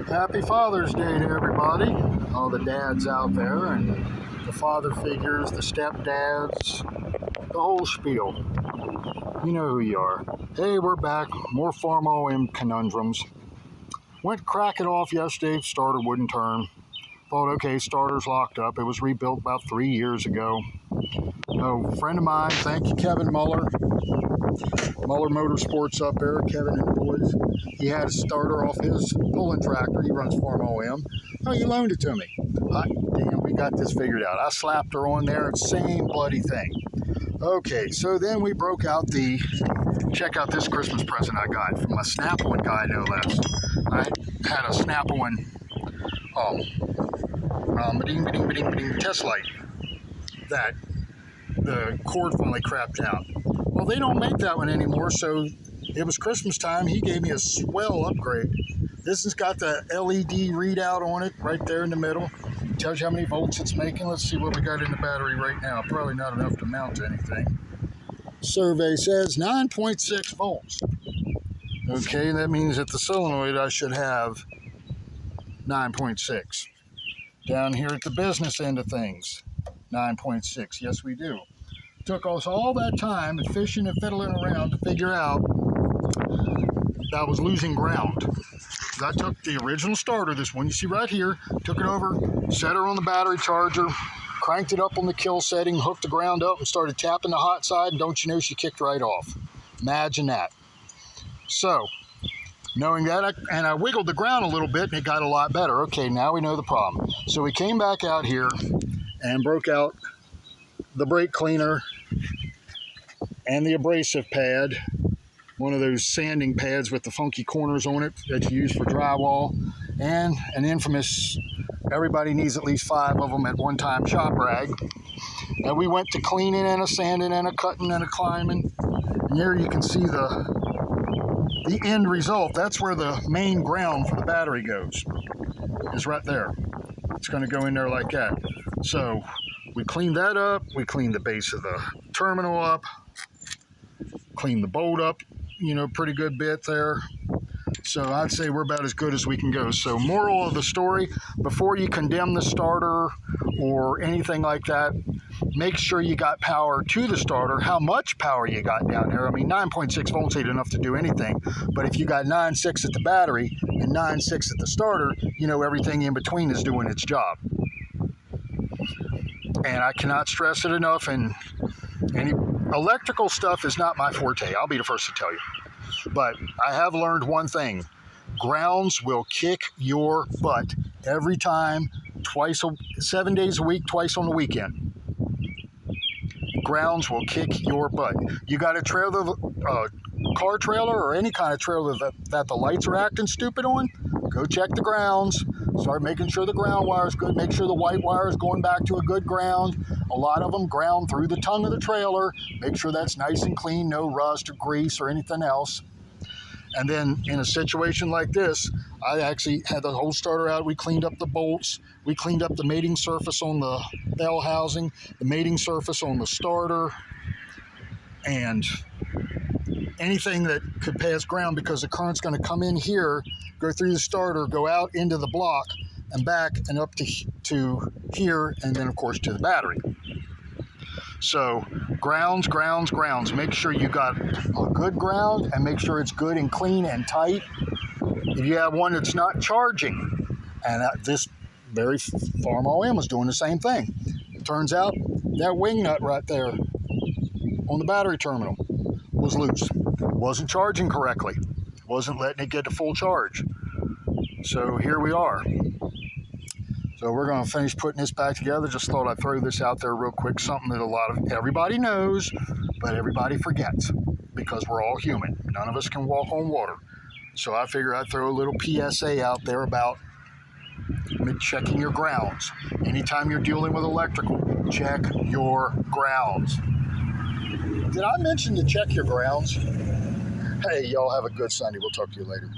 Happy Father's Day to everybody, all the dads out there, and the father figures, the stepdads, the whole spiel. You know who you are. Hey, we're back. More Farm OM conundrums. Went cracking off yesterday. Starter wouldn't turn. Thought, okay, starter's locked up. It was rebuilt about 3 years ago. A friend of mine, thank you, Kevin Muller. Muller Motorsports up there, Kevin and the boys. He had a starter off his pulling tractor. He runs Farm OM. Oh, you loaned it to me. Damn, we got this figured out. I slapped her on there. Same bloody thing. Okay, so then we broke out check out this Christmas present I got from a Snap-on guy, no less. I had a Snap-on test light that the cord finally crapped out. Well, they don't make that one anymore, so it was Christmas time. He gave me a swell upgrade. This has got the LED readout on it right there in the middle. Tells you how many volts it's making. Let's see what we got in the battery right now. Probably not enough to mount to anything. Survey says 9.6 volts. Okay, that means at the solenoid I should have 9.6. Down here at the business end of things, 9.6. Yes, we do. Took us all that time and fishing and fiddling around to figure out that I was losing ground. I took the original starter, this one you see right here, took it over, set her on the battery charger, cranked it up on the kill setting, hooked the ground up, and started tapping the hot side, and don't you know, she kicked right off. Imagine that. So, knowing that, I wiggled the ground a little bit, and it got a lot better. Okay, now we know the problem. So we came back out here and broke out the brake cleaner and the abrasive pad, one of those sanding pads with the funky corners on it that you use for drywall, and an infamous, everybody needs at least 5 of them at one time, shop rag. And we went to cleaning and a sanding and a cutting and a climbing. And here you can see the end result. That's where the main ground for the battery goes, is right there. It's going to go in there like that. So we cleaned that up. We cleaned the base of the terminal up, cleaned the bolt up, pretty good bit there. So I'd say we're about as good as we can go. So moral of the story, before you condemn the starter or anything like that, make sure you got power to the starter, how much power you got down there. I mean, 9.6 volts ain't enough to do anything, but if you got 9.6 at the battery and 9.6 at the starter, everything in between is doing its job. And I cannot stress it enough, and any electrical stuff is not my forte. I'll be the first to tell you. But I have learned one thing. Grounds will kick your butt every time, 7 days a week, twice on the weekend. Grounds will kick your butt. You got a trailer, car trailer or any kind of trailer that the lights are acting stupid on, go check the grounds. Start making sure the ground wire is good. Make sure the white wire is going back to a good ground. A lot of them ground through the tongue of the trailer. Make sure that's nice and clean, no rust or grease or anything else. And then in a situation like this, I actually had the whole starter out. We cleaned up the bolts. We cleaned up the mating surface on the bell housing, the mating surface on the starter, and anything that could pass ground, because the current's going to come in here, go through the starter, go out into the block and back and up to here, and then of course to the battery. So grounds. Make sure you got a good ground and make sure it's good and clean and tight. If you have one that's not charging, and this very Farm OM was doing the same thing. It turns out that wing nut right there on the battery terminal was loose. Wasn't charging correctly. Wasn't letting it get to full charge. So here we are. So we're going to finish putting this back together. Just thought I'd throw this out there real quick. Something that everybody knows, but everybody forgets, because we're all human. None of us can walk on water. So I figure I'd throw a little PSA out there about checking your grounds. Anytime you're dealing with electrical, check your grounds. Did I mention to check your grounds? Hey, y'all have a good Sunday. We'll talk to you later.